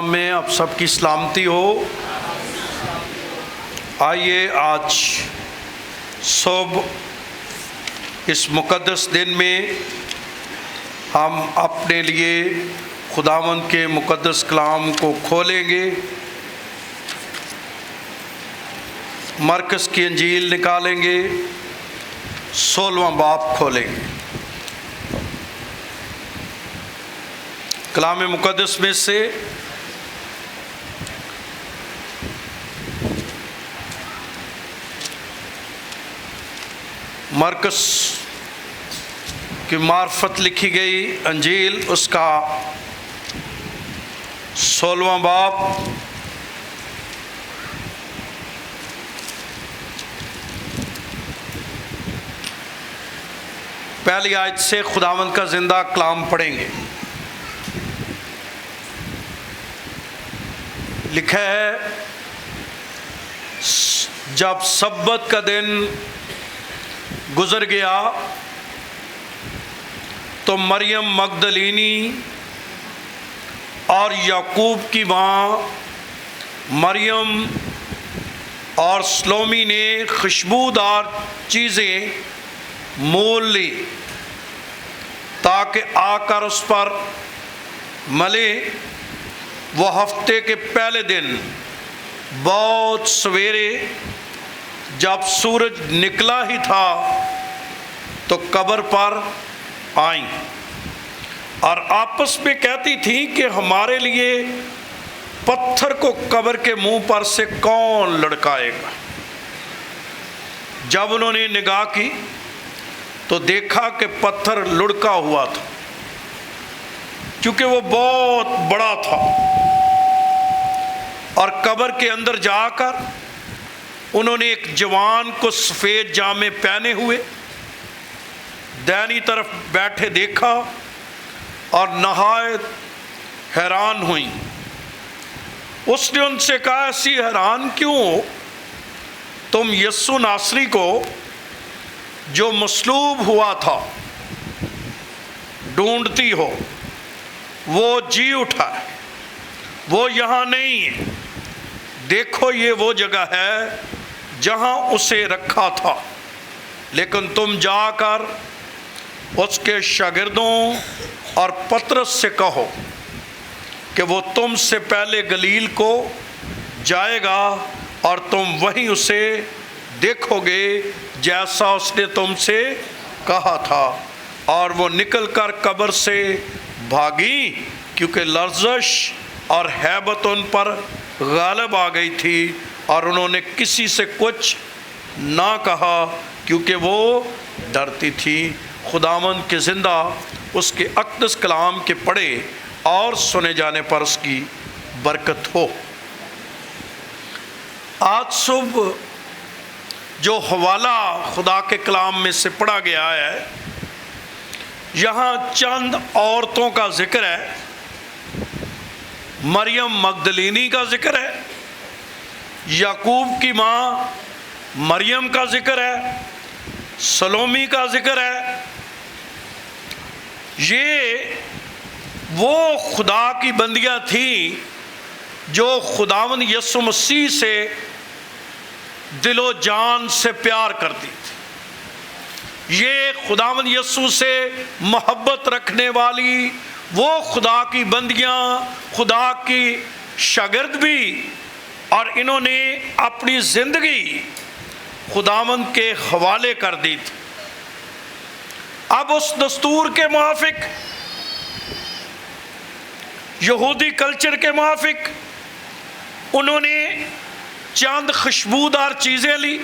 نام میں آپ سب کی سلامتی ہو۔ آئیے آج صبح اس مقدس دن میں ہم اپنے لیے خداوند کے مقدس کلام کو کھولیں گے۔ مرکز کی انجیل نکالیں گے، 16واں باب کھولیں گے۔ کلام مقدس میں سے مرکز کی معرفت لکھی گئی انجیل، اس کا 16واں باب پہلی آیت سے خداوند کا زندہ کلام پڑھیں گے۔ لکھا ہے، جب سبت کا دن گزر گیا تو مریم مگدلینی اور یعقوب کی ماں مریم اور سلومی نے خوشبودار چیزیں مول لی تاکہ آ کر اس پر ملے۔ وہ ہفتے کے پہلے دن بہت سویرے جب سورج نکلا ہی تھا تو قبر پر آئیں اور آپس میں کہتی تھیں کہ ہمارے لیے پتھر کو قبر کے منہ پر سے کون لڑکائے گا۔ جب انہوں نے نگاہ کی تو دیکھا کہ پتھر لڑکا ہوا تھا، کیونکہ وہ بہت بڑا تھا، اور قبر کے اندر جا کر انہوں نے ایک جوان کو سفید جامے پہنے ہوئے دائنی طرف بیٹھے دیکھا اور نہایت حیران ہوئیں۔ اس نے ان سے کہا، ایسی حیران کیوں ہو؟ تم یسوع ناصری کو جو مصلوب ہوا تھا ڈھونڈتی ہو، وہ جی اٹھا ہے، وہ یہاں نہیں ہے۔ دیکھو، یہ وہ جگہ ہے جہاں اسے رکھا تھا، لیکن تم جا کر اس کے شاگردوں اور پطرس سے کہو کہ وہ تم سے پہلے گلیل کو جائے گا اور تم وہیں اسے دیکھو گے جیسا اس نے تم سے کہا تھا۔ اور وہ نکل کر قبر سے بھاگی، کیونکہ لرزش اور ہیبت ان پر غالب آ گئی تھی، اور انہوں نے کسی سے کچھ نہ کہا کیونکہ وہ ڈرتی تھی۔ خداوند کے زندہ اس کے اقدس کلام کے پڑھے اور سنے جانے پر اس کی برکت ہو۔ آج صبح جو حوالہ خدا کے کلام میں سے پڑھا گیا ہے، یہاں چند عورتوں کا ذکر ہے۔ مریم مگدلینی کا ذکر ہے، یعقوب کی ماں مریم کا ذکر ہے، سلومی کا ذکر ہے۔ یہ وہ خدا کی بندیاں تھیں جو خداوند یسوع مسیح سے دل و جان سے پیار کرتی تھی۔ یہ خداوند یسوع سے محبت رکھنے والی وہ خدا کی بندیاں، خدا کی شاگرد بھی، اور انہوں نے اپنی زندگی خداوند کے حوالے کر دی تھی۔ اب اس دستور کے موافق، یہودی کلچر کے موافق، انہوں نے چند خوشبودار چیزیں لی،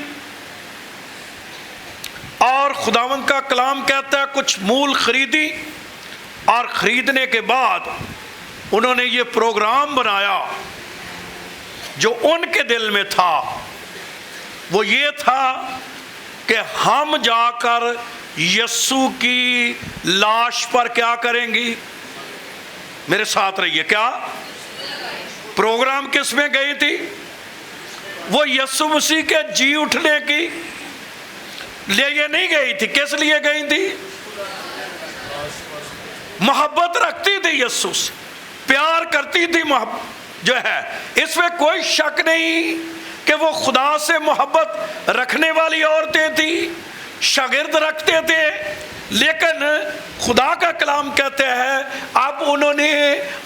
اور خداوند کا کلام کہتا ہے کچھ مول خریدی، اور خریدنے کے بعد انہوں نے یہ پروگرام بنایا جو ان کے دل میں تھا۔ وہ یہ تھا کہ ہم جا کر یسوع کی لاش پر کیا کریں گی؟ میرے ساتھ رہیے، کیا پروگرام کس میں گئی تھی؟ وہ یسوع مسیح کے جی اٹھنے کی لیے نہیں گئی تھی۔ کس لیے گئی تھی؟ محبت رکھتی تھی یسوع سے، پیار کرتی تھی، جو ہے اس میں کوئی شک نہیں کہ وہ خدا سے محبت رکھنے والی عورتیں تھیں، شاگرد رکھتے تھے، لیکن خدا کا کلام کہتے ہیں اب انہوں نے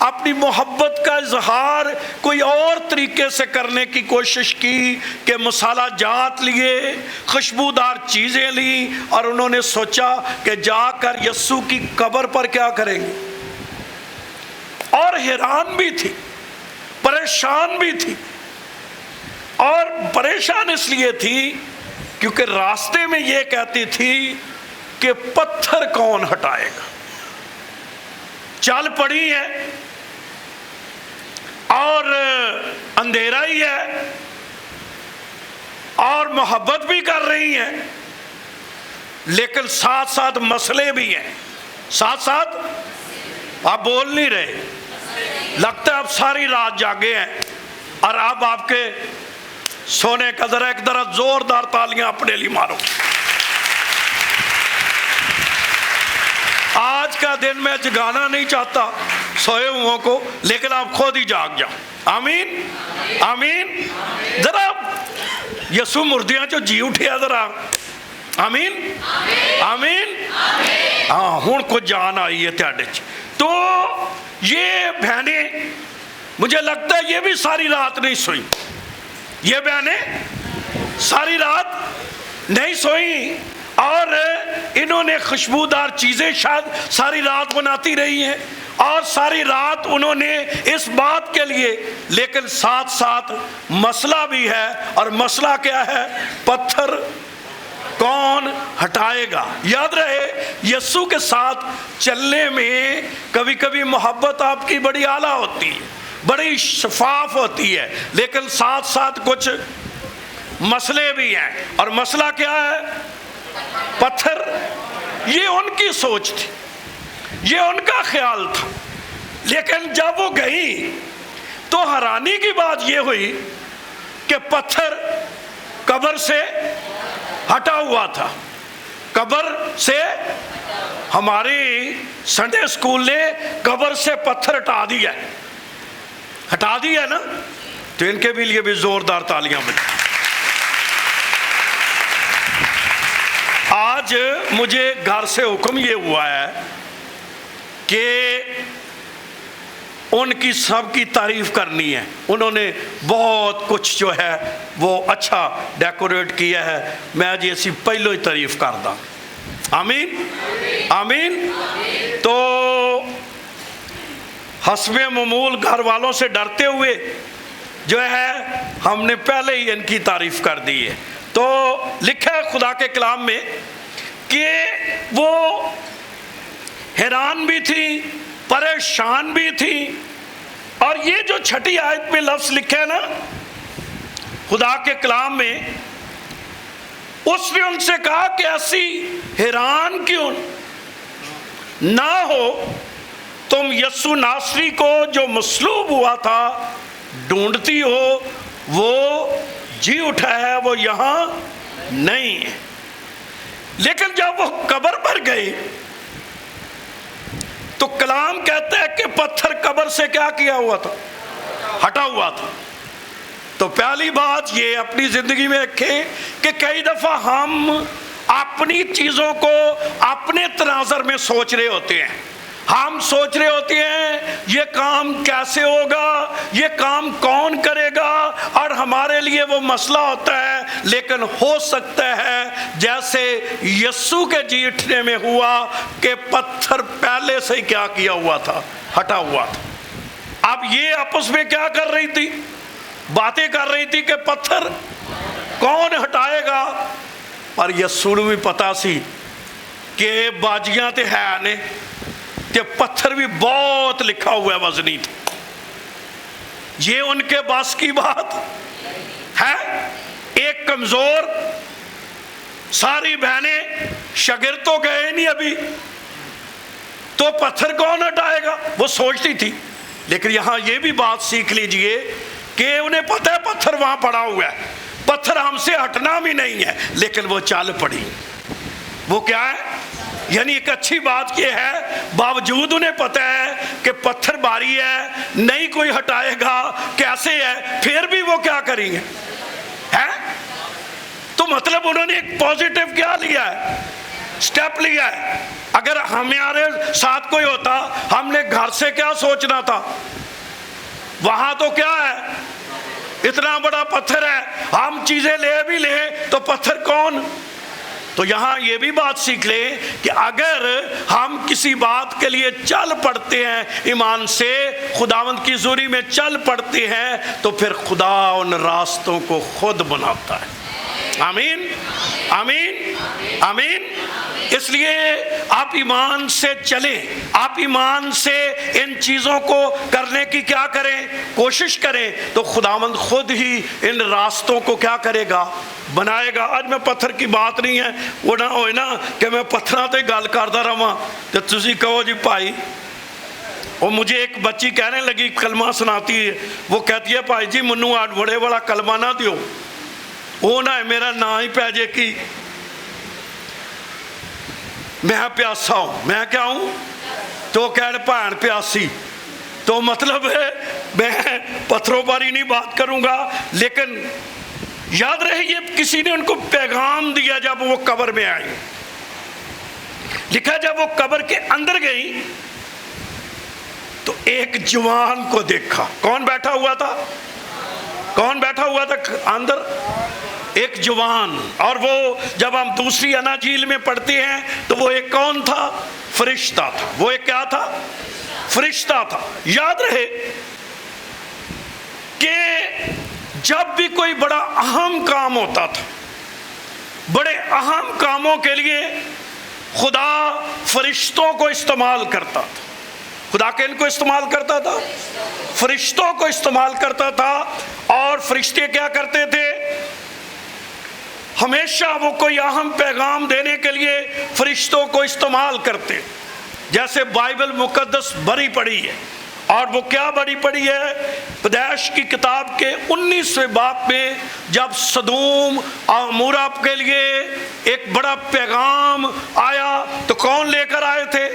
اپنی محبت کا اظہار کوئی اور طریقے سے کرنے کی کوشش کی کہ مصالحہ جات لیے، خوشبودار چیزیں لیں، اور انہوں نے سوچا کہ جا کر یسوع کی قبر پر کیا کریں گے، اور حیران بھی تھی، پریشان بھی تھی، اور پریشان اس لیے تھی کیونکہ راستے میں یہ کہتی تھی کہ پتھر کون ہٹائے گا۔ چل پڑی ہے اور اندھیرا ہی ہے اور محبت بھی کر رہی ہیں، لیکن ساتھ ساتھ مسئلے بھی ہیں، ساتھ ساتھ آپ بول نہیں رہے، لگتا ہے آپ ساری رات جاگے ہیں، اور اب آپ کے سونے کا ذرا ایک ذرا زوردار تالیاں اپنے لیے مارو۔ آج کا دن میں جگانا نہیں چاہتا سوئے ہوں کو، لیکن آپ خود ہی جاگ جاؤ۔ آمین آمین۔ ذرا یسوع مردیاں جو جی اٹھیا ذرا، آمین آمین۔ ہاں ہوں کو جان آئی ہے تیاڈے چ۔ تو یہ بہنیں مجھے لگتا ہے یہ بھی ساری رات نہیں سوئی، یہ بہنیں ساری رات نہیں سوئی، اور انہوں نے خوشبودار چیزیں شاید ساری رات بناتی رہی ہیں، اور ساری رات انہوں نے اس بات کے لیے، لیکن ساتھ ساتھ مسئلہ بھی ہے، اور مسئلہ کیا ہے؟ پتھر کون ہٹائے گا۔ یاد رہے یسوع کے ساتھ چلنے میں کبھی کبھی محبت آپ کی بڑی اعلیٰ ہوتی ہے، بڑی شفاف ہوتی ہے، لیکن ساتھ ساتھ کچھ مسئلے بھی ہیں، اور مسئلہ کیا ہے؟ پتھر۔ یہ ان کی سوچ تھی، یہ ان کا خیال تھا، لیکن جب وہ گئی تو حیرانی کی بات یہ ہوئی کہ پتھر قبر سے ہٹا ہوا تھا۔ قبر سے، ہماری سنڈے اسکول نے قبر سے پتھر ہٹا دیا نا، تو ان کے بھی لیے بھی زوردار تالیاں بجیں۔ آج مجھے گھر سے حکم یہ ہوا ہے کہ ان کی سب کی تعریف کرنی ہے، انہوں نے بہت کچھ جو ہے وہ اچھا ڈیکوریٹ کیا ہے، میں جی اسی پہلو ہی تعریف کر دا۔ آمین آمین۔ تو حسب معمول گھر والوں سے ڈرتے ہوئے جو ہے ہم نے پہلے ہی ان کی تعریف کر دی ہے۔ تو لکھا ہے خدا کے کلام میں کہ وہ حیران بھی تھی، پریشان بھی تھی، اور یہ جو چھٹی آیت میں لفظ لکھے ہیں نا خدا کے کلام میں، اس نے ان سے کہا کہ ایسی حیران کیوں نہ ہو، تم یسوع ناصری کو جو مصلوب ہوا تھا ڈھونڈتی ہو، وہ جی اٹھا ہے، وہ یہاں نہیں ہے۔ لیکن جب وہ قبر پر گئے تو کلام کہتا ہے کہ پتھر قبر سے کیا کیا ہوا تھا؟ ہٹا ہوا تھا۔ تو پہلی بات یہ اپنی زندگی میں رکھیں کہ کئی دفعہ ہم اپنی چیزوں کو اپنے تناظر میں سوچ رہے ہوتے ہیں، ہم سوچ رہے ہوتے ہیں یہ کام کیسے ہوگا، یہ کام کون کرے گا، اور ہمارے لیے وہ مسئلہ ہوتا ہے، لیکن ہو سکتا ہے جیسے یسوع کے جی اٹھنے میں ہوا کہ پتھر پہلے سے کیا کیا ہوا تھا؟ ہٹا ہوا تھا۔ اب یہ آپس میں کیا کر رہی تھی؟ باتیں کر رہی تھی کہ پتھر کون ہٹائے گا، اور یسوع بھی پتا سی کہ باجیاں تے ہے نے کہ پتھر بھی بہت لکھا ہوا ہے وزنی تھا، یہ ان کے بس کی بات ہے۔ ایک کمزور، ساری بہنیں شاگرد تو گئے نہیں ابھی، تو پتھر کون ہٹائے گا؟ وہ سوچتی تھی، لیکن یہاں یہ بھی بات سیکھ لیجئے کہ انہیں پتہ ہے پتھر وہاں پڑا ہوا ہے، پتھر ہم سے ہٹنا بھی نہیں ہے، لیکن وہ چل پڑی۔ وہ کیا ہے؟ یعنی ایک اچھی بات یہ ہے، باوجود انہیں پتہ ہے کہ پتھر بھاری ہے, نہیں کوئی ہٹائے گا, کیسے ہے, پھر بھی وہ کیا کریں گے, ہے؟ تو مطلب انہوں نے ایک پوزیٹیو کیا لیا ہے, سٹیپ لیا ہے. اگر ہمارے ساتھ کوئی ہوتا, ہم نے گھر سے کیا سوچنا تھا, وہاں تو کیا ہے, اتنا بڑا پتھر ہے, ہم چیزیں لے بھی لیں تو پتھر کون. تو یہاں یہ بھی بات سیکھ لیں کہ اگر ہم کسی بات کے لیے چل پڑتے ہیں ایمان سے, خداوند کی حضوری میں چل پڑتے ہیں, تو پھر خدا ان راستوں کو خود بناتا ہے. آمین آمین آمین. اس لیے آپ ایمان سے چلیں, آپ ایمان سے ان چیزوں کو کرنے کی کیا کریں, کوشش کریں, تو خداوند خود ہی ان راستوں کو کیا کرے گا, بنائے گا. آج میں پتھر کی بات نہیں ہے, وہ نہ ہوئے نا کہ میں پتھراں تے گل کردا رہواں تے تسی کہو جی بھائی. اور مجھے ایک بچی کہنے لگی, کلمہ سناتی ہے, وہ کہتی ہے بھائی جی منو آج بڑے والا کلمہ نہ دیو, وہ نہ میرا نا ہی پہ جے کی میں پیاسا ہوں. میں کیا ہوں, تو کہنے بھین پیاسی. تو مطلب ہے میں پتھروں پر ہی نہیں بات کروں گا, لیکن یاد رہے یہ کسی نے ان کو پیغام دیا جب وہ قبر میں آئی. لکھا جب وہ قبر کے اندر گئی تو ایک جوان کو دیکھا. کون بیٹھا ہوا تھا, کون بیٹھا ہوا تھا اندر, ایک جوان. اور وہ جب ہم دوسری اناجیل میں پڑھتے ہیں تو وہ ایک کون تھا, فرشتہ تھا. وہ ایک کیا تھا, فرشتہ تھا. یاد رہے کہ جب بھی کوئی بڑا اہم کام ہوتا تھا, بڑے اہم کاموں کے لیے خدا فرشتوں کو استعمال کرتا تھا. خدا کن کو استعمال کرتا تھا, فرشتوں کو استعمال کرتا تھا. اور فرشتے کیا کرتے تھے, ہمیشہ وہ کوئی اہم پیغام دینے کے لیے فرشتوں کو استعمال کرتے. جیسے بائبل مقدس بھری پڑی ہے, اور وہ کیا بڑی پڑی ہے, پیدائش کی کتاب کے 19ویں باب میں جب سدوم اور عمورہ کے لیے ایک بڑا پیغام آیا تو کون لے کر آئے تھے,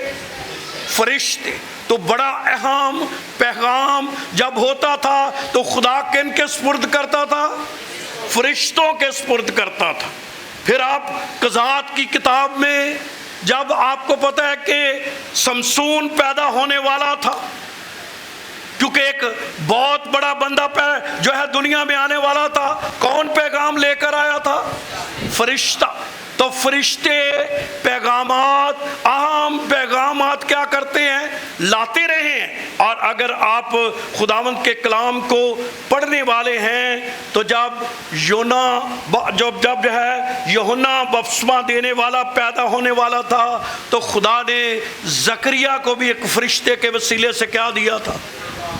فرشتے. تو بڑا اہم پیغام جب ہوتا تھا تو خدا کن کے سپرد کرتا تھا, فرشتوں کے سپرد کرتا تھا. پھر آپ قضات کی کتاب میں جب آپ کو پتہ ہے کہ سمسون پیدا ہونے والا تھا, کیونکہ ایک بہت بڑا بندہ جو ہے دنیا میں آنے والا تھا, کون پیغام لے کر آیا تھا, فرشتہ. تو فرشتے پیغامات, اہم پیغامات کیا کرتے ہیں, لاتے رہے ہیں. اور اگر آپ خداوند کے کلام کو پڑھنے والے ہیں تو جب جو ہے یوحنا بپتسمہ دینے والا پیدا ہونے والا تھا تو خدا نے زکریا کو بھی ایک فرشتے کے وسیلے سے کیا دیا تھا,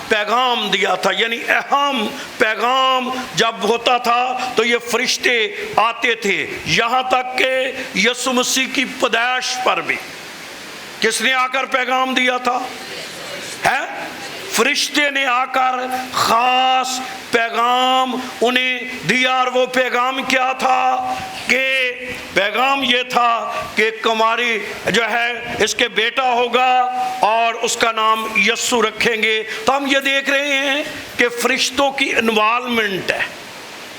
پیغام دیا تھا. یعنی اہم پیغام جب ہوتا تھا تو یہ فرشتے آتے تھے. یہاں تک کہ یسوع مسیح کی پیدائش پر بھی کس نے آ کر پیغام دیا تھا, ہے فرشتے نے آ کر خاص پیغام انہیں دیا. اور وہ پیغام کیا تھا, کہ پیغام یہ تھا کہ کماری جو ہے اس کے بیٹا ہوگا اور اس کا نام یسوع رکھیں گے. تو ہم یہ دیکھ رہے ہیں کہ فرشتوں کی انوالومنٹ ہے.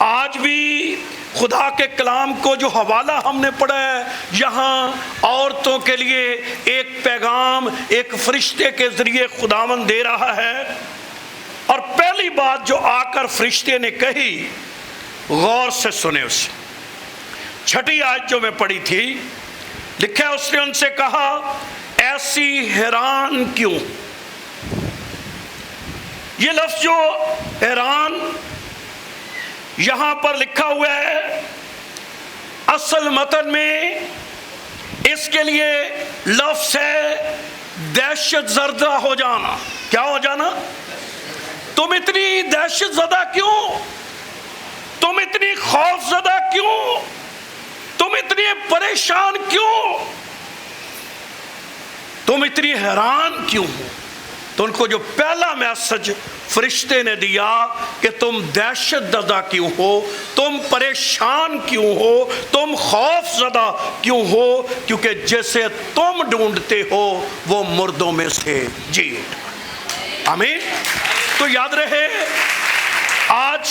آج بھی خدا کے کلام کو جو حوالہ ہم نے پڑھا ہے, یہاں عورتوں کے لیے ایک پیغام ایک فرشتے کے ذریعے خداوند دے رہا ہے. اور پہلی بات جو آ کر فرشتے نے کہی, غور سے سنے اسے. 6 آیت جو میں پڑھی تھی, لکھا ہے اس نے ان سے کہا, ایسی حیران کیوں. یہ لفظ جو حیران یہاں پر لکھا ہوا ہے, اصل متن میں اس کے لیے لفظ ہے دہشت زدہ ہو جانا. کیا ہو جانا, تم اتنی دہشت زدہ کیوں, تم اتنی خوف زدہ کیوں, تم اتنی پریشان کیوں, تم اتنی حیران کیوں ہو. تو ان کو جو پہلا میسج فرشتے نے دیا کہ تم دہشت زدہ کیوں ہو, تم پریشان کیوں ہو, تم خوف زدہ کیوں ہو, کیونکہ جیسے تم ڈھونڈتے ہو وہ مردوں میں سے جی اٹھا. آمین۔ تو یاد رہے آج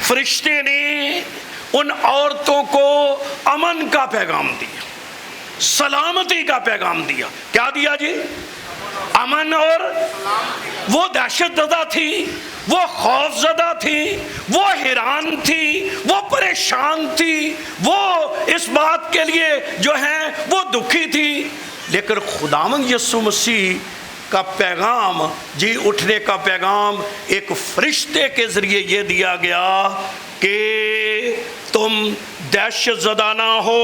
فرشتے نے ان عورتوں کو امن کا پیغام دیا، سلامتی کا پیغام دیا۔ کیا دیا جی؟ امن۔ اور وہ دہشت زدہ تھی، وہ خوف زدہ تھی، وہ حیران تھی، وہ پریشان تھی، وہ اس بات کے لیے جو ہے وہ دکھی تھی، لیکن خداوند یسوع مسیح کا پیغام، جی اٹھنے کا پیغام ایک فرشتے کے ذریعے یہ دیا گیا کہ تم دہشت زدہ نہ ہو،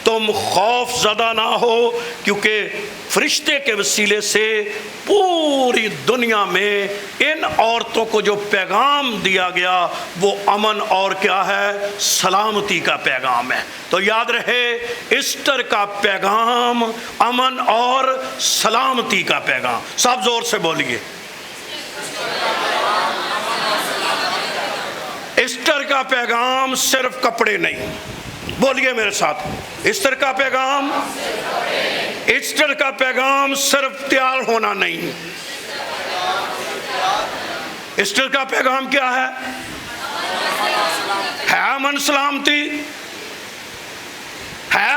تم خوف زدہ نہ ہو، کیونکہ فرشتے کے وسیلے سے پوری دنیا میں ان عورتوں کو جو پیغام دیا گیا وہ امن اور کیا ہے؟ سلامتی کا پیغام ہے۔ تو یاد رہے ایسٹر کا پیغام امن اور سلامتی کا پیغام۔ سب زور سے بولیے، ایسٹر کا پیغام صرف کپڑے نہیں۔ بولیے میرے ساتھ، ایسٹر کا پیغام، ایسٹر کا پیغام صرف تیار ہونا نہیں۔ ایسٹر کا پیغام کیا ہے؟ امن سلامتی ہے۔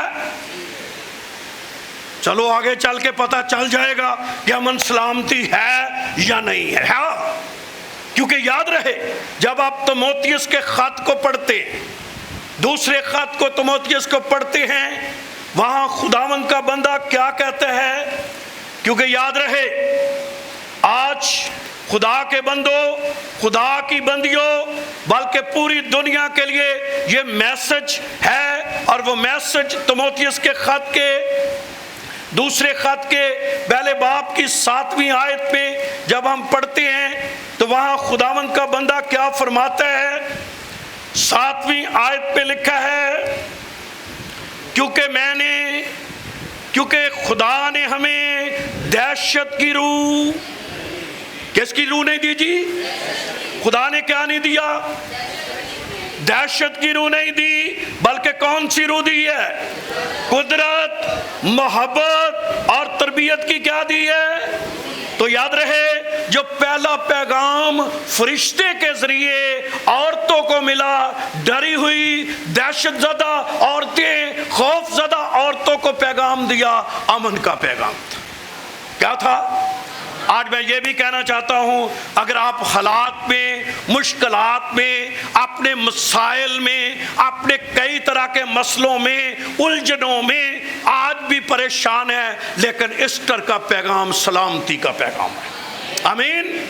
چلو آگے چل کے پتہ چل جائے گا کہ امن سلامتی ہے یا نہیں ہے۔ کیونکہ یاد رہے جب آپ تیموتھیوس کے خط کو پڑھتے، دوسرے خط کو تیموتھیوس کو پڑھتے ہیں، وہاں خداوند کا بندہ کیا کہتا ہے؟ کیونکہ یاد رہے آج خدا کے بندوں، خدا کی بندیوں، بلکہ پوری دنیا کے لیے یہ میسج ہے، اور وہ میسج تیموتھیوس کے خط کے دوسرے خط کے پہلے باب کی 7ویں آیت پہ جب ہم پڑھتے ہیں تو وہاں خداوند کا بندہ کیا فرماتا ہے؟ 7ویں آیت پہ لکھا ہے، کیونکہ خدا نے ہمیں دہشت کی روح، کس کی روح نہیں دی جی؟ خدا نے کیا نہیں دیا؟ دہشت کی روح نہیں دی، بلکہ کون سی روح دی ہے؟ قدرت، محبت اور تربیت کی کیا دی ہے؟ تو یاد رہے جو پہلا پیغام فرشتے کے ذریعے عورتوں کو ملا، ڈری ہوئی دہشت زدہ عورتیں، خوف زدہ عورتوں کو پیغام دیا، امن کا پیغام تھا۔ کیا تھا؟ آج میں یہ بھی کہنا چاہتا ہوں، اگر آپ حالات میں، مشکلات میں، اپنے مسائل میں، اپنے کئی طرح کے مسئلوں میں، الجھنوں میں آج بھی پریشان ہیں، لیکن ایسٹر کا پیغام سلامتی کا پیغام ہے۔ آمین۔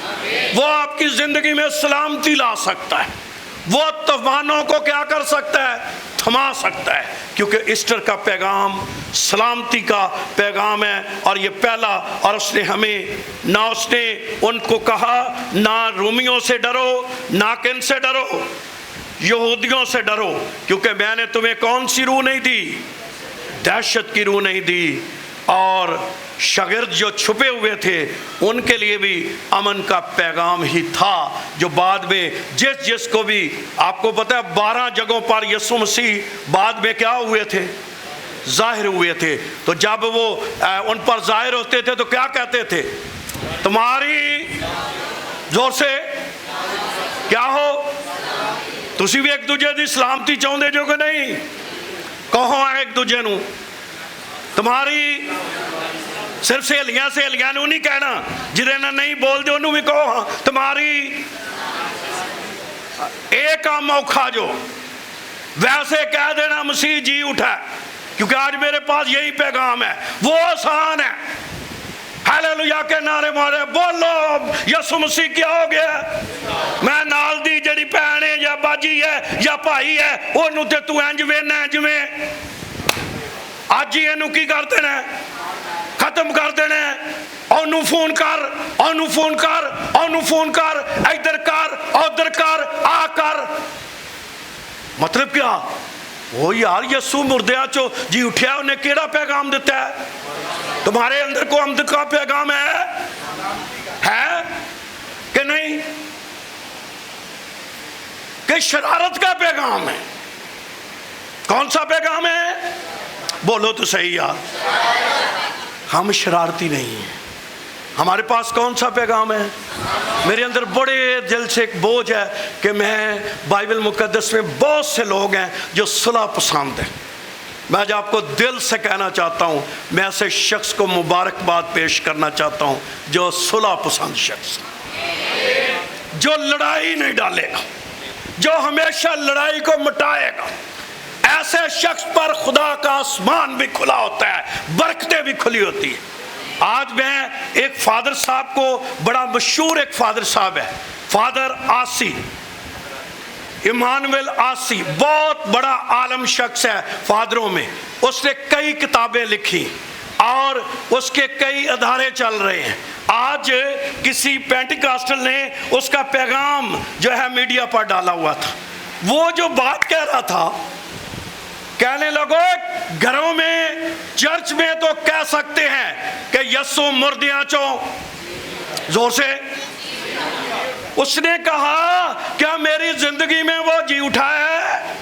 وہ آپ کی زندگی میں سلامتی لا سکتا ہے، وہ طوفانوں کو کیا کر سکتا ہے؟ تھما سکتا ہے، کیونکہ ایسٹر کا پیغام سلامتی کا پیغام ہے۔ اور یہ پہلا، اور اس نے ہمیں نہ اس نے ان کو کہا نہ رومیوں سے ڈرو، نہ کن سے ڈرو؟ یہودیوں سے ڈرو، کیونکہ میں نے تمہیں کون سی روح نہیں دی؟ دہشت کی روح نہیں دی۔ اور شاگرد جو چھپے ہوئے تھے ان کے لیے بھی امن کا پیغام ہی تھا، جو بعد میں جس کو بھی، آپ کو پتہ ہے 12 جگہوں پر یسوع مسیح بعد میں کیا ہوئے تھے؟ ظاہر ہوئے تھے۔ تو جب وہ ان پر ظاہر ہوتے تھے تو کیا کہتے تھے؟ تمہاری، زور سے کیا ہو؟ تسی بھی ایک دوجے دی سلامتی چاہتے جو کہ نہیں؟ کہو ایک دوجے نو تمہاری، صرف سہیلیاں نو نہیں کہنا، جنہیں نہیں بول دے انہوں بھی کہو ہاں تمہاری ایک موقع جو ویسے کہہ دینا مسیح جی اٹھا، کیونکہ آج میرے پاس یہی پیغام ہے، وہ آسان ہے۔ ہیلیلویا کے نعرے مارے، بولو یسوع مسیح کیا ہو گیا؟ میں نال دی جڑی بہن ہے یا باجی ہے یا بھائی ہے، انہوں تے تو انج وینا جویں آج ہی انہوں کی کر دینا ہے، ختم کر دینا ہے۔ انہوں فون کر، انہوں فون کر، انہوں فون کر، ادھر کر، ادھر کر، آ کر۔ مطلب کیا؟ وہ یار یسوع مردیاں چو جی اٹھیا، انہیں کیڑا پیغام دیتا ہے؟ تمہارے اندر کو حمد کا پیغام ہے کہ نہیں؟ کہ شرارت کا پیغام ہے؟ کون سا پیغام ہے؟ بولو تو صحیح یار۔ ہم شرارتی نہیں ہیں، ہمارے پاس کون سا پیغام ہے؟ میرے اندر بڑے دل سے ایک بوجھ ہے کہ میں بائبل مقدس میں بہت سے لوگ ہیں جو صلح پسند ہیں. میں آج آپ کو دل سے کہنا چاہتا ہوں، میں ایسے شخص کو مبارکباد پیش کرنا چاہتا ہوں جو صلح پسند شخص، جو لڑائی نہیں ڈالے گا، جو ہمیشہ لڑائی کو مٹائے گا. ایسے شخص پر خدا کا آسمان بھی کھلا ہوتا ہے، برکتیں بھی کھلی ہوتی ہیں. آج میں ایک فادر صاحب کو، بڑا مشہور ایک فادر صاحب ہے، فادر آسی، ایمانویل آسی، بہت بڑا عالم شخص ہے فادروں میں. اس نے کئی کتابیں لکھی اور اس کے کئی ادارے چل رہے ہیں. آج کسی پینٹیکاسٹل نے اس کا پیغام جو ہے میڈیا پر ڈالا ہوا تھا. وہ جو بات کہہ رہا تھا، کہنے لگو گھروں میں، چرچ میں تو کہہ سکتے ہیں کہ یسو مردیاں چو، زور سے. اس نے کہا کیا میری زندگی میں وہ جی اٹھا ہے؟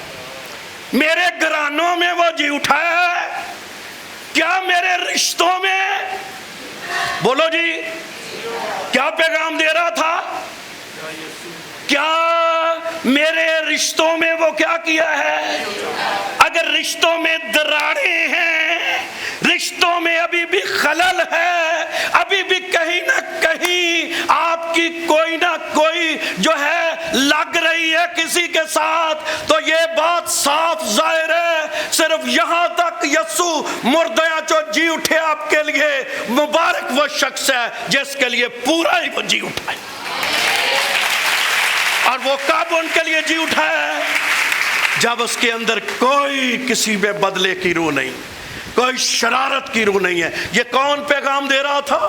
میرے گھرانوں میں وہ جی اٹھا ہے؟ کیا میرے رشتوں میں؟ بولو جی، کیا پیغام دے رہا تھا؟ کیا میرے رشتوں میں وہ کیا کیا ہے؟ اگر رشتوں میں دراڑیں ہیں، رشتوں میں ابھی بھی خلل ہے، ابھی بھی کہیں نہ کہیں آپ کی کوئی نہ کوئی جو ہے لگ رہی ہے کسی کے ساتھ، تو یہ بات صاف ظاہر ہے صرف یہاں تک یسوع مردیاں جو جی اٹھے آپ کے لیے، مبارک وہ شخص ہے جس کے لیے پورا ہی وہ جی اٹھا ہے. اور وہ کب ان کے لیے جی اٹھا ہے؟ جب اس کے اندر کوئی کسی میں بدلے کی روح نہیں، کوئی شرارت کی روح نہیں ہے. یہ کون پیغام دے رہا تھا؟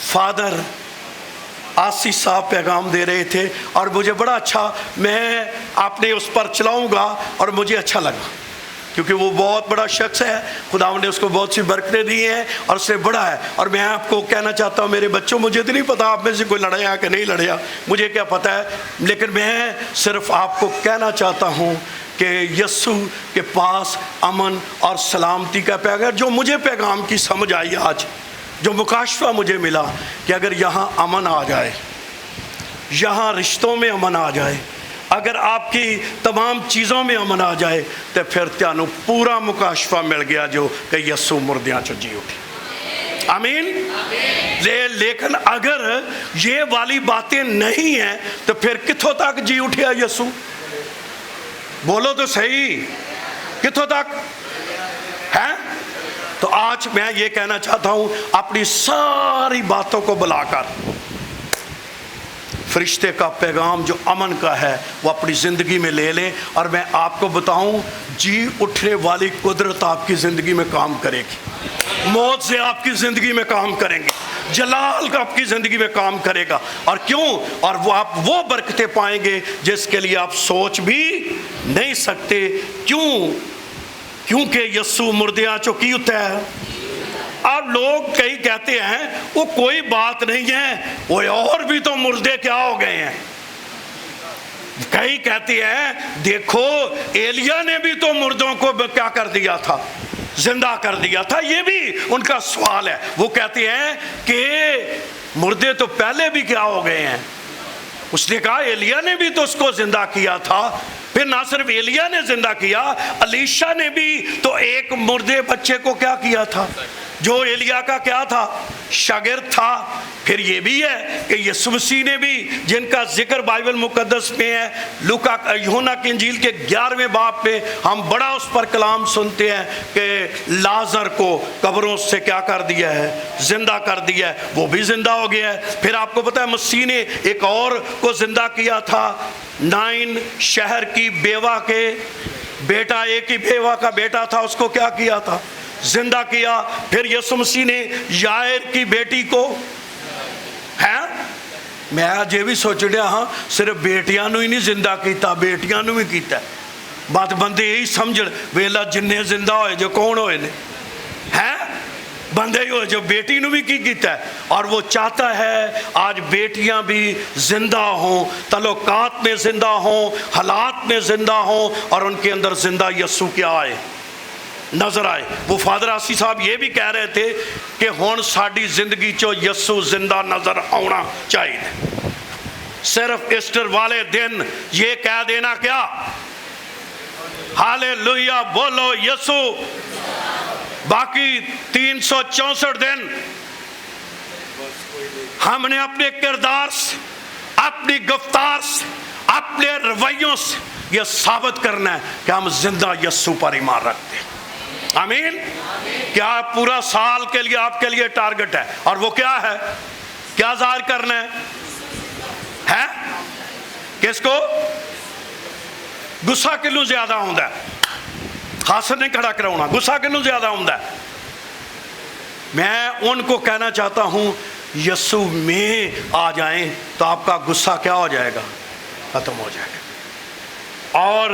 فادر آسی صاحب پیغام دے رہے تھے. اور مجھے بڑا اچھا، میں اپنے اس پر چلاؤں گا اور مجھے اچھا لگا کیونکہ وہ بہت بڑا شخص ہے. خدا نے اس کو بہت سی برکتیں دی ہیں اور اس سے بڑا ہے. اور میں آپ کو کہنا چاہتا ہوں میرے بچوں، مجھے تو نہیں پتا آپ میں سے کوئی لڑیا کہ نہیں لڑیا، مجھے کیا پتا ہے، لیکن میں صرف آپ کو کہنا چاہتا ہوں کہ یسوع کے پاس امن اور سلامتی کا پیغام، جو مجھے پیغام کی سمجھ آئی آج، جو مکاشفہ مجھے ملا کہ اگر یہاں امن آ جائے، یہاں رشتوں میں امن آ جائے، اگر آپ کی تمام چیزوں میں امن آ جائے، تو پھر تیانو پورا مکاشفہ مل گیا جو کہ یسوع مردیاں چو جی اٹھے. آمین. لیکن اگر یہ والی باتیں نہیں ہیں تو پھر کتھوں تک جی اٹھیا یسوع؟ بولو تو صحیح، کتھوں تک ہے؟ تو آج میں یہ کہنا چاہتا ہوں، اپنی ساری باتوں کو بلا کر فرشتے کا پیغام جو امن کا ہے وہ اپنی زندگی میں لے لیں. اور میں آپ کو بتاؤں، جی اٹھنے والی قدرت آپ کی زندگی میں کام کرے گی. موت سے آپ کی زندگی میں کام کریں گے، جلال کا آپ کی زندگی میں کام کرے گا. اور کیوں؟ اور وہ آپ وہ برکتیں پائیں گے جس کے لیے آپ سوچ بھی نہیں سکتے. کیوں؟ کیونکہ یسوع مردیاں چو کی ہوتا ہے. اب لوگ کئی کہتے ہیں وہ کوئی بات نہیں ہے، وہ اور بھی تو مردے کیا ہو گئے ہیں. کئی کہتے ہیں دیکھو ایلیا نے بھی تو مردوں کو کیا کر دیا تھا، زندہ کر دیا تھا. یہ بھی ان کا سوال ہے. وہ کہتے ہیں کہ مردے تو پہلے بھی کیا ہو گئے ہیں. اس نے کہا ایلیا نے بھی تو اس کو زندہ کیا تھا. پھر نہ صرف ایلیا نے زندہ کیا، الیشا نے بھی تو ایک مردے بچے کو کیا کیا تھا، جو ایلیا کا کیا تھا، شاگرد تھا. پھر یہ بھی ہے کہ یسوع مسیح نے بھی، جن کا ذکر بائبل مقدس میں ہے، لوکا یوحنا کی انجیل کے 11ویں باب میں ہم بڑا اس پر کلام سنتے ہیں کہ لازر کو قبروں سے کیا کر دیا ہے، زندہ کر دیا ہے. وہ بھی زندہ ہو گیا ہے. پھر آپ کو پتہ ہے مسیح نے ایک اور کو زندہ کیا تھا، نائن شہر کی بیوہ کے بیٹا، ایک ہی بیوہ کا بیٹا تھا، اس کو کیا کیا تھا، زندہ کیا. پھر یسوع مسیح نے یائر کی بیٹی کو ہے، میں آج یہ بھی سوچ رہا ہاں صرف بیٹیاں نو ہی نہیں زندہ کیتا، بیٹیاں نو بھی کیتا ہے. بات بندے یہی سمجھ ویلا جننے زندہ ہوئے جو کون ہوئے نے ہیں، بندے ہی ہوئے جو بیٹی نو بھی کی کیتا ہے. اور وہ چاہتا ہے آج بیٹیاں بھی زندہ ہوں، تعلقات میں زندہ ہوں، حالات میں زندہ ہوں، اور ان کے اندر زندہ یسوع کیا آئے، نظر آئے۔ وہ فادر آسی صاحب یہ بھی کہہ رہے تھے کہ ہن ساڈی زندگی چو یسو زندہ نظر آنا چاہیے۔ صرف ایسٹر والے دن یہ کہہ دینا کیا؟ ہالےلویا، بولو یسو۔ باقی 364 دن ہم نے اپنے کردار سے، اپنی گفتار سے، اپنے رویوں سے یہ ثابت کرنا ہے کہ ہم زندہ یسوع پر ایمان رکھتے ہیں۔ آمین۔ کیا پورا سال کے لیے آپ کے لیے ٹارگٹ ہے، اور وہ کیا ہے؟ کیا ظاہر کرنا ہے؟ کس کو؟ گسا کنوں زیادہ ہوندا ہے؟ حاصل نہیں کھڑا کراؤنا، گسا کنوں زیادہ ہوندا ہے؟ میں ان کو کہنا چاہتا ہوں یسوع میں آ جائیں تو آپ کا غصہ کیا ہو جائے گا؟ ختم ہو جائے گا، اور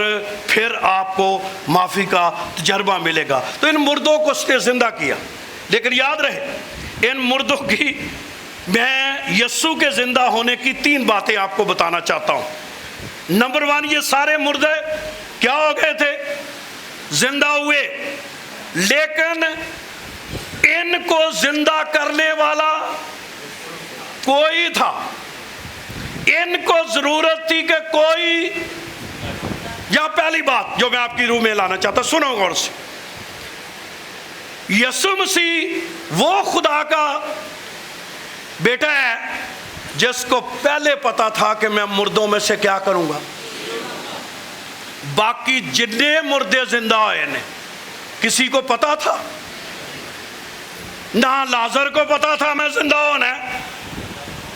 پھر آپ کو معافی کا تجربہ ملے گا۔ تو ان مردوں کو اس نے زندہ کیا، لیکن یاد رہے ان مردوں کی، میں یسوع کے زندہ ہونے کی 3 باتیں آپ کو بتانا چاہتا ہوں۔ نمبر 1، یہ سارے مردے کیا ہو گئے تھے؟ زندہ ہوئے، لیکن ان کو زندہ کرنے والا کوئی تھا۔ ان کو ضرورت تھی کہ کوئی، یا پہلی بات جو میں آپ کی روح میں لانا چاہتا، سنو غور سے، یسوع مسیح وہ خدا کا بیٹا ہے جس کو پہلے پتا تھا کہ میں مردوں میں سے کیا کروں گا۔ باقی جتنے مردے زندہ ہوئے نے کسی کو پتا تھا؟ نہ لازر کو پتا تھا میں زندہ ہونا ہے،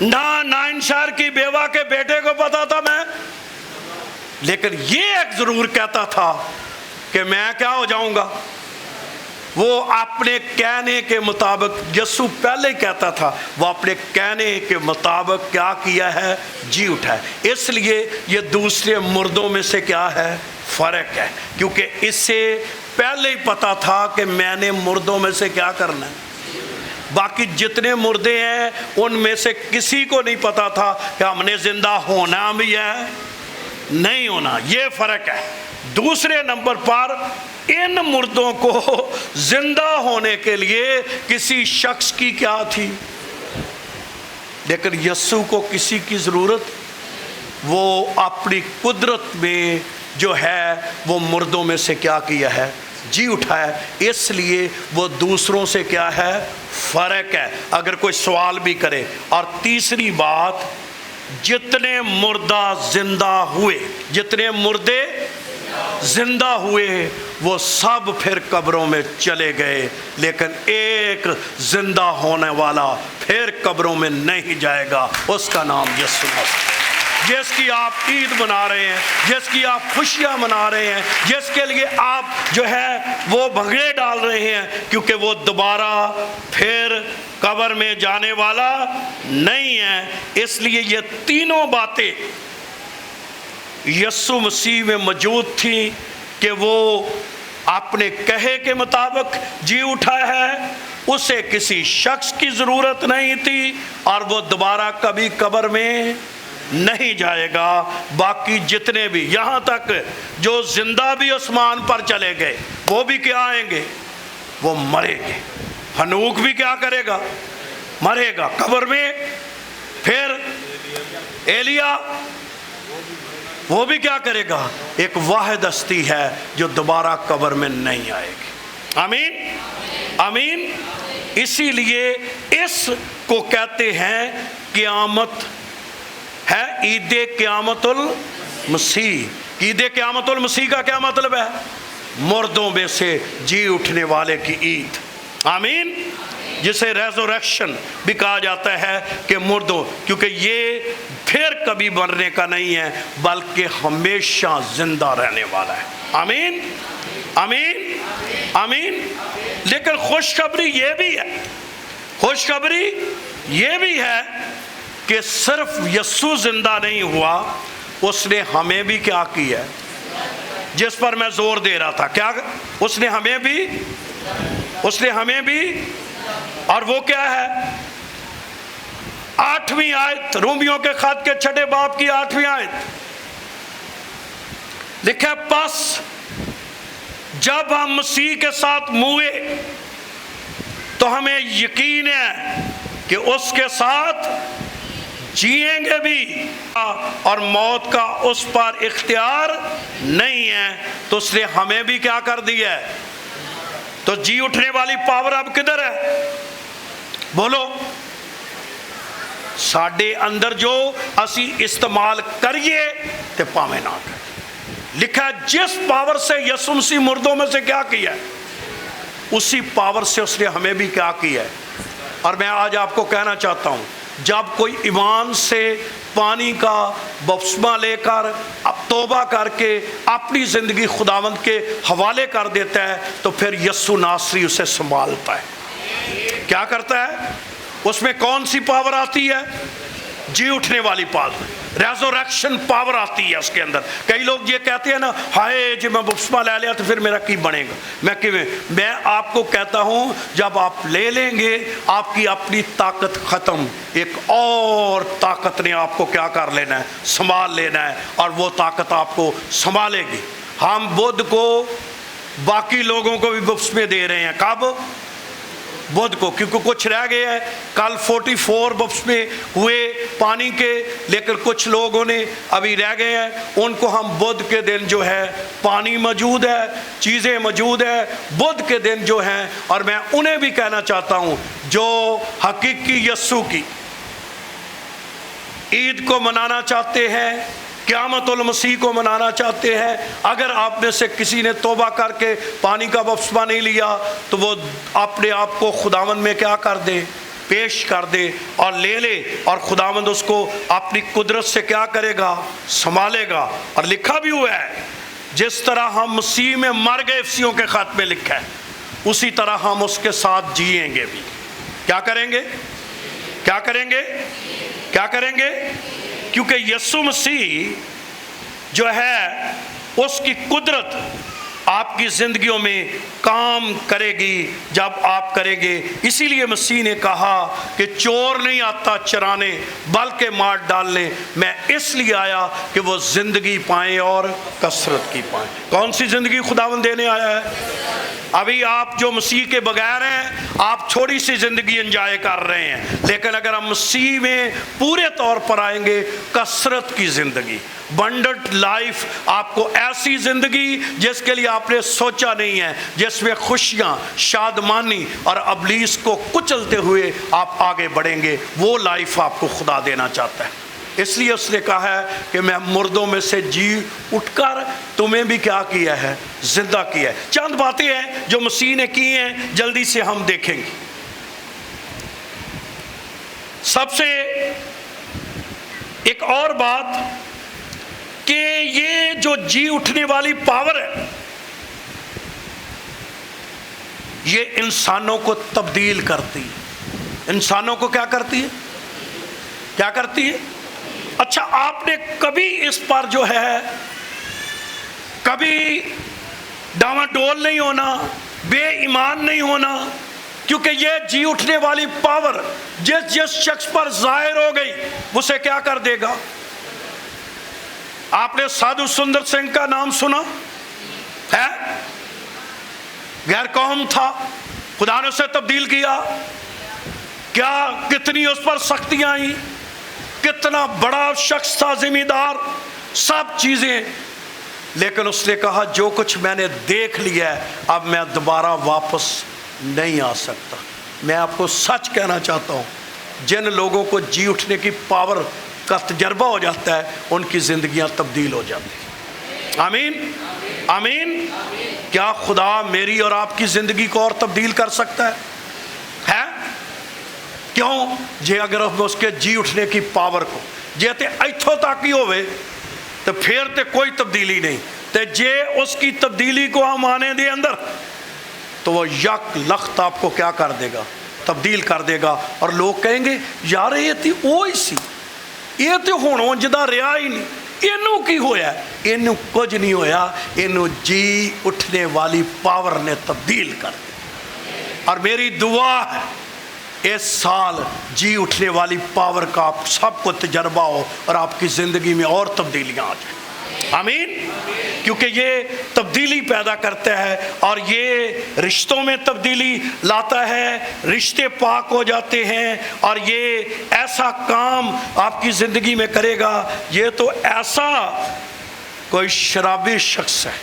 نہ نائن شہر کی بیوہ کے بیٹے کو پتا تھا میں، لیکن یہ ایک ضرور کہتا تھا کہ میں کیا ہو جاؤں گا۔ وہ اپنے کہنے کے مطابق، یسوع پہلے ہی کہتا تھا، وہ اپنے کہنے کے مطابق کیا کیا ہے؟ جی اٹھا ہے۔ اس لیے یہ دوسرے مردوں میں سے کیا ہے؟ فرق ہے، کیونکہ اس سے پہلے ہی پتا تھا کہ میں نے مردوں میں سے کیا کرنا ہے۔ باقی جتنے مردے ہیں ان میں سے کسی کو نہیں پتا تھا کہ ہم نے زندہ ہونا بھی ہے نہیں ہونا، یہ فرق ہے۔ دوسرے نمبر پر ان مردوں کو زندہ ہونے کے لیے کسی شخص کی کیا تھی، لیکن یسوع کو کسی کی ضرورت، وہ اپنی قدرت میں جو ہے وہ مردوں میں سے کیا کیا ہے؟ جی اٹھا ہے۔ اس لیے وہ دوسروں سے کیا ہے؟ فرق ہے۔ اگر کوئی سوال بھی کرے۔ اور تیسری بات، جتنے مردہ زندہ ہوئے، جتنے مردے زندہ ہوئے، وہ سب پھر قبروں میں چلے گئے، لیکن ایک زندہ ہونے والا پھر قبروں میں نہیں جائے گا، اس کا نام یسوع ہے، جس کی آپ عید منا رہے ہیں، جس کی آپ خوشیاں منا رہے ہیں، جس کے لیے آپ جو ہے وہ بھنگڑے ڈال رہے ہیں، کیونکہ وہ دوبارہ پھر قبر میں جانے والا نہیں ہے۔ اس لیے یہ تینوں باتیں یسوع مسیح میں موجود تھیں کہ وہ اپنے کہے کے مطابق جی اٹھا ہے، اسے کسی شخص کی ضرورت نہیں تھی، اور وہ دوبارہ کبھی قبر میں نہیں جائے گا۔ باقی جتنے بھی، یہاں تک جو زندہ بھی آسمان پر چلے گئے، وہ بھی کیا آئیں گے؟ وہ مرے گے۔ ہنوک بھی کیا کرے گا؟ مرے گا قبر میں۔ پھر ایلیا، وہ بھی کیا کرے گا؟ ایک واحد ہستی ہے جو دوبارہ قبر میں نہیں آئے گی۔ آمین، آمین۔ اسی لیے اس کو کہتے ہیں قیامت ہے، عید قیامت المسیح۔ عید قیامت المسیح کا کیا مطلب ہے؟ مردوں میں سے جی اٹھنے والے کی عید۔ آمین، جسے ریزوریکشن بھی کہا جاتا ہے کہ مردوں، کیونکہ یہ پھر کبھی مرنے کا نہیں ہے بلکہ ہمیشہ زندہ رہنے والا ہے۔ آمین، آمین، آمین۔ لیکن خوشخبری یہ بھی ہے، خوشخبری یہ بھی ہے کہ صرف یسوع زندہ نہیں ہوا، اس نے ہمیں بھی کیا کیا ہے، جس پر میں زور دے رہا تھا، کیا اس نے ہمیں بھی، اس نے ہمیں بھی، اور وہ کیا ہے؟ 8ویں آیت، رومیوں کے خط کے 6 باب کی 8ویں آیت لکھا، پس جب ہم مسیح کے ساتھ موئے تو ہمیں یقین ہے کہ اس کے ساتھ جیئیں گے بھی، اور موت کا اس پر اختیار نہیں ہے، تو اس نے ہمیں بھی کیا کر دیا ہے؟ تو جی اٹھنے والی پاور اب کدھر ہے؟ بولو۔ ساڈے اندر جو اسی استعمال کریے تے پاویں نہ کریں۔ لکھا ہے جس پاور سے یسوع مسیح مردوں میں سے کیا کیا ہے، اسی پاور سے اس نے ہمیں بھی کیا کیا ہے۔ اور میں آج آپ کو کہنا چاہتا ہوں، جب کوئی ایمان سے پانی کا بپتسمہ لے کر اب توبہ کر کے اپنی زندگی خداوند کے حوالے کر دیتا ہے، تو پھر یسوع ناصری اسے سنبھالتا ہے۔ کیا کرتا ہے؟ اس میں کون سی پاور آتی ہے؟ جی اٹھنے والی پاور، ریزوریکشن پاور آتی ہے اس کے اندر۔ کئی لوگ یہ کہتے ہیں نا، ہائے جی میں بپتسمہ لے لیا تو پھر میرا کی بنے گا، میں آپ کو کہتا ہوں جب آپ لے لیں گے آپ کی اپنی طاقت ختم، ایک اور طاقت نے آپ کو کیا کر لینا ہے؟ سنبھال لینا ہے، اور وہ طاقت آپ کو سنبھالے گی۔ ہم بدھ کو باقی لوگوں کو بھی بپتسمے دے رہے ہیں، کب؟ بدھ کو، کیونکہ کچھ رہ گئے ہیں۔ کل 44 بپتسمے ہوئے پانی کے، لیکن کچھ لوگوں نے ابھی رہ گئے ہیں، ان کو ہم بدھ کے دن جو ہے پانی موجود ہے، چیزیں موجود ہے بدھ کے دن جو ہیں، اور میں انہیں بھی کہنا چاہتا ہوں جو حقیقی یسوع کی عید کو منانا چاہتے ہیں، قیامت المسیح کو منانا چاہتے ہیں، اگر آپ میں سے کسی نے توبہ کر کے پانی کا بپتسمہ نہیں لیا تو وہ اپنے آپ کو خداوند میں کیا کر دے؟ پیش کر دے اور لے لے، اور خداوند اس کو اپنی قدرت سے کیا کرے گا؟ سنبھالے گا۔ اور لکھا بھی ہوا ہے جس طرح ہم مسیح میں مر گئے، افسیوں کے خط میں لکھا ہے، اسی طرح ہم اس کے ساتھ جیئیں گے بھی۔ کیا کریں گے؟ کیا کریں گے؟ کیا کریں گے؟ کیونکہ یسوع مسیح جو ہے اس کی قدرت آپ کی زندگیوں میں کام کرے گی جب آپ کریں گے۔ اسی لیے مسیح نے کہا کہ چور نہیں آتا چرانے بلکہ مار ڈالنے، میں اس لیے آیا کہ وہ زندگی پائیں اور کثرت کی پائیں۔ کون سی زندگی خداوند دینے آیا ہے؟ ابھی آپ جو مسیح کے بغیر ہیں آپ تھوڑی سی زندگی انجوائے کر رہے ہیں، لیکن اگر ہم مسیح میں پورے طور پر آئیں گے، کثرت کی زندگی، بنڈنٹ لائف، آپ کو ایسی زندگی جس کے لیے آپ نے سوچا نہیں ہے، جس میں خوشیاں، شادمانی اور ابلیس کو کچلتے ہوئے آپ آگے بڑھیں گے، وہ لائف آپ کو خدا دینا چاہتا ہے۔ اس لیے اس نے کہا ہے کہ میں مردوں میں سے جی اٹھ کر تمہیں بھی کیا کیا ہے؟ زندہ کیا ہے۔ چند باتیں ہیں جو مسیح نے کی ہیں، جلدی سے ہم دیکھیں گے۔ سب سے ایک اور بات کہ یہ جو جی اٹھنے والی پاور ہے یہ انسانوں کو تبدیل کرتی ہے۔ انسانوں کو کیا کرتی ہے؟ کیا کرتی ہے؟ اچھا، آپ نے کبھی اس پر جو ہے کبھی ڈاواڈول نہیں ہونا، بے ایمان نہیں ہونا، کیونکہ یہ جی اٹھنے والی پاور جس شخص پر ظاہر ہو گئی اسے کیا کر دے گا؟ آپ نے سادھو سندر سنگھ کا نام سنا ہے؟ غیر قوم تھا، خدا نے اسے تبدیل کیا، کیا کتنی اس پر سختیاں آئیں، کتنا بڑا شخص تھا، ذمہ دار، سب چیزیں، لیکن اس نے کہا جو کچھ میں نے دیکھ لیا ہے اب میں دوبارہ واپس نہیں آ سکتا۔ میں آپ کو سچ کہنا چاہتا ہوں، جن لوگوں کو جی اٹھنے کی پاور کا تجربہ ہو جاتا ہے ان کی زندگیاں تبدیل ہو جاتی ہیں۔ آمین آمین۔ کیا خدا میری اور آپ کی زندگی کو اور تبدیل کر سکتا ہے؟ کیوں؟ جے اگر ہم اس کے جی اٹھنے کی پاور کو جے تے ایتھوں تک ہی ہوئے تو پھر تے کوئی تبدیلی نہیں، تے جے اس کی تبدیلی کو ہم آنے دے اندر تو وہ یک لخت آپ کو کیا کر دے گا؟ تبدیل کر دے گا، اور لوگ کہیں گے یار یہ تی وہی سی، یہ تے ہونوں جدا رہا ہی نہیں، اینو کی ہویا ہے؟ اینو کچھ نہیں ہویا، اینو جی اٹھنے والی پاور نے تبدیل کر دیا۔ اور میری دعا ہے اس سال جی اٹھنے والی پاور کا آپ سب کو تجربہ ہو اور آپ کی زندگی میں اور تبدیلیاں آ جائیں۔ آمین. کیونکہ یہ تبدیلی پیدا کرتا ہے اور یہ رشتوں میں تبدیلی لاتا ہے, رشتے پاک ہو جاتے ہیں, اور یہ ایسا کام آپ کی زندگی میں کرے گا. یہ تو ایسا کوئی شرابی شخص ہے,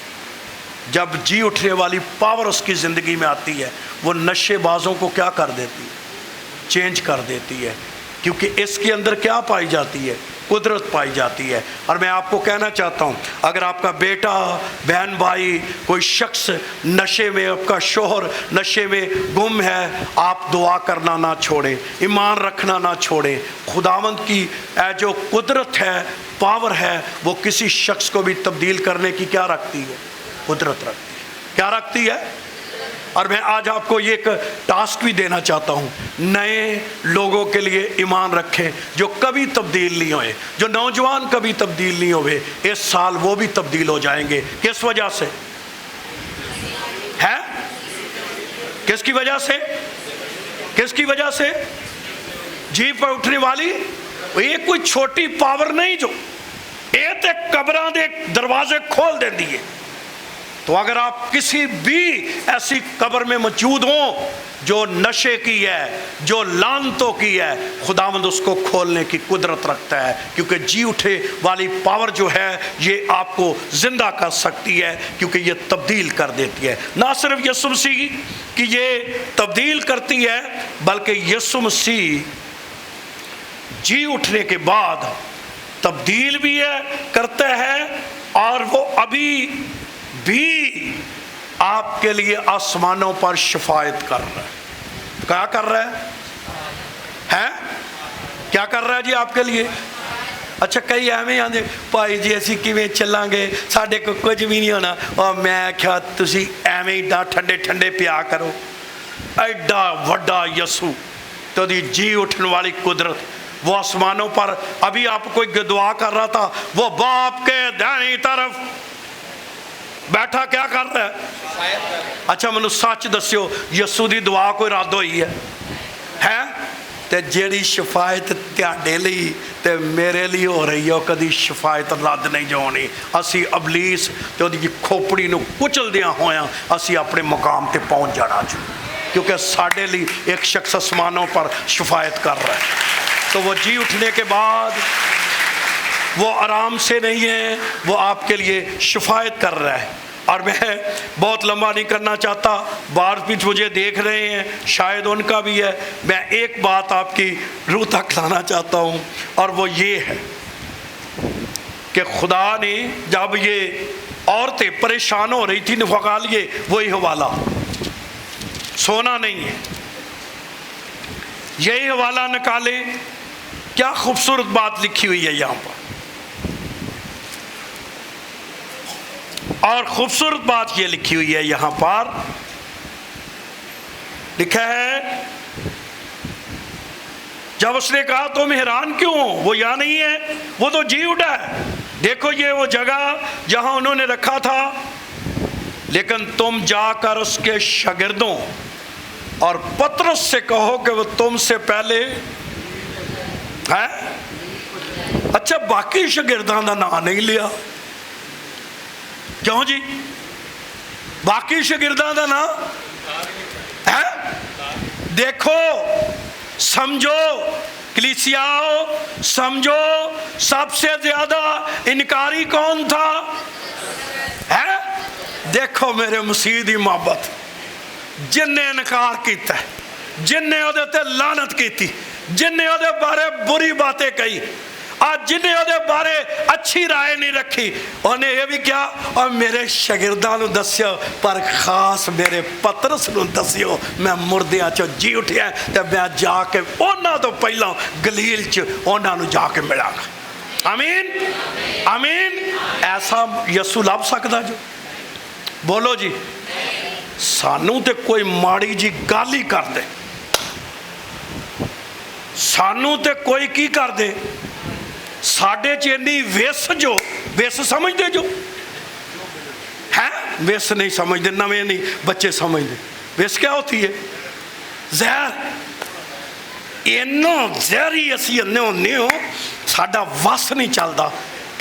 جب جی اٹھنے والی پاور اس کی زندگی میں آتی ہے, وہ نشے بازوں کو کیا کر دیتی ہے, چینج کر دیتی ہے. کیونکہ اس کے اندر کیا پائی جاتی ہے, قدرت پائی جاتی ہے. اور میں آپ کو کہنا چاہتا ہوں, اگر آپ کا بیٹا, بہن, بھائی, کوئی شخص نشے میں, آپ کا شوہر نشے میں گم ہے, آپ دعا کرنا نہ چھوڑیں, ایمان رکھنا نہ چھوڑیں. خداوند کی جو قدرت ہے, پاور ہے, وہ کسی شخص کو بھی تبدیل کرنے کی کیا رکھتی ہے, قدرت رکھتی ہے. کیا رکھتی ہے؟ اور میں آج آپ کو یہ ایک ٹاسک بھی دینا چاہتا ہوں, نئے لوگوں کے لیے ایمان رکھیں جو کبھی تبدیل نہیں ہوئے, جو نوجوان کبھی تبدیل نہیں ہوئے, اس سال وہ بھی تبدیل ہو جائیں گے. کس وجہ سے ہے؟ کس کی وجہ سے؟ کس کی وجہ سے؟ جی پر اٹھنے والی یہ کوئی چھوٹی پاور نہیں جو ایک قبراں دے دروازے کھول دیں دیے. تو اگر آپ کسی بھی ایسی قبر میں موجود ہوں جو نشے کی ہے, جو لعنتوں کی ہے, خداوند اس کو کھولنے کی قدرت رکھتا ہے. کیونکہ جی اٹھے والی پاور جو ہے یہ آپ کو زندہ کر سکتی ہے, کیونکہ یہ تبدیل کر دیتی ہے. نہ صرف یسوع مسیح کی یہ تبدیل کرتی ہے, بلکہ یسوع مسیح جی اٹھنے کے بعد تبدیل بھی ہے, کرتا ہے, اور وہ ابھی بھی آپ کے لیے آسمانوں پر شفاعت کر رہا ہے. کیا کر رہا ہے؟ کیا کر رہا ہے جی آپ کے لیے؟ اچھا, کئی ایویں آندے بھائی جی اسی کیویں چلاں گے, ساڈے کو کچھ بھی نہیں ہونا. اور میں کیا تسی ایویں ہی ٹھنڈے ٹھنڈے پیا کرو. ایڈا وڈا یسوع تو دی جی اٹھن والی قدرت, وہ آسمانوں پر ابھی آپ کوئی دعا کر رہا تھا, وہ باپ کے دائیں طرف بیٹھا کیا کر رہا ہے؟ اچھا منو سچ دسیو, یسوع دی دعا کوئی رد ہوئی ہے؟ تے جیڑی شفاعت تہاڈے لئی تے میرے لیے ہو رہی ہے, کدی شفاعت رد نہیں جو ہونی. اسی ابلیس تے دی کھوپڑی نو کچل دیاں ہویاں اسی اپنے مقام تے پہنچ جانا جو, کیونکہ ساڈے لیے ایک شخص آسمانوں پر شفاعت کر رہا ہے. تو وہ جی اٹھنے کے بعد وہ آرام سے نہیں ہے, وہ آپ کے لیے شفاعت کر رہا ہے. اور میں بہت لمبا نہیں کرنا چاہتا, بار بھی مجھے دیکھ رہے ہیں, شاید ان کا بھی ہے. میں ایک بات آپ کی روح تک لانا چاہتا ہوں, اور وہ یہ ہے کہ خدا نے جب یہ عورتیں پریشان ہو رہی تھی نکال وہی حوالہ, سونا نہیں ہے, یہی حوالہ نکالے. کیا خوبصورت بات لکھی ہوئی ہے یہاں پر, اور خوبصورت بات یہ لکھی ہوئی ہے یہاں پر, لکھا ہے جب اس نے کہا تم حیران کیوں ہو, وہ یہاں نہیں ہے, وہ تو جی اٹھا ہے. دیکھو یہ وہ جگہ جہاں انہوں نے رکھا تھا, لیکن تم جا کر اس کے شاگردوں اور پترس سے کہو کہ وہ تم سے پہلے ہے. اچھا, باقی شاگردان دا نام نہیں لیا کیوں جی؟ باقی شاگردان دا نام ہے. دیکھو, سمجھو, کلیسیاؤ سمجھو, سب سے زیادہ انکاری کون تھا ہے؟ دیکھو میرے مسیح دی محبت, جن نے انکار کیتا ہے, جن نے اودے تے لعنت کیتی, جن نے اودے بارے بری باتیں کہی, اور جن نے اودے بارے اچھی رائے نہیں رکھی, انہیں یہ بھی کیا, اور میرے شاگرداں نو دسیو, پر خاص میرے پترس نو دسیو, میں مردیاں چو جی اٹھیا تے میں جا کے انہاں تو پہلا گلیل چ انہاں نو جا کے ملاں گا. آمین آمین. ایسا یسوع لب سکدا جو؟ بولو جی. سانوں تے کوئی ماڑی جی گل ہی کر دے, سانوں تے کوئی کی کر دے, ساڑھے چینی ویس جو, ویس سمجھ دے جو ہے, ویس نہیں سمجھ دے, نوے نہیں بچے سمجھ دے. ویس کیا ہوتی ہے؟ زہر. اینو زہری اسی اننے ہونے ہو, ساڑھا وس نہیں چلدا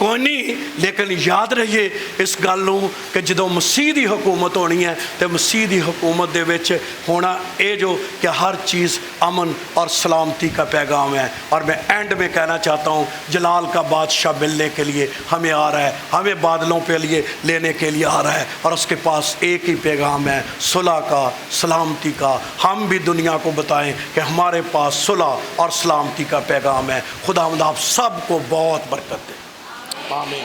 کوئی نہیں، لیکن یاد رہیے اس گل نوں کہ جدوں مسیح دی حکومت ہونی ہے تو مسیح دی حکومت دے وچ ہونا اے جو کہ ہر چیز امن اور سلامتی کا پیغام ہے۔ اور میں اینڈ میں کہنا چاہتا ہوں جلال کا بادشاہ ملنے کے لیے ہمیں آ رہا ہے، ہمیں بادلوں پہ لیے لینے کے لیے آ رہا ہے، اور اس کے پاس ایک ہی پیغام ہے، صلح کا، سلامتی کا۔ ہم بھی دنیا کو بتائیں کہ ہمارے پاس صلح اور سلامتی کا پیغام ہے۔ خداوند آپ سب کو بہت برکت دے، آمین۔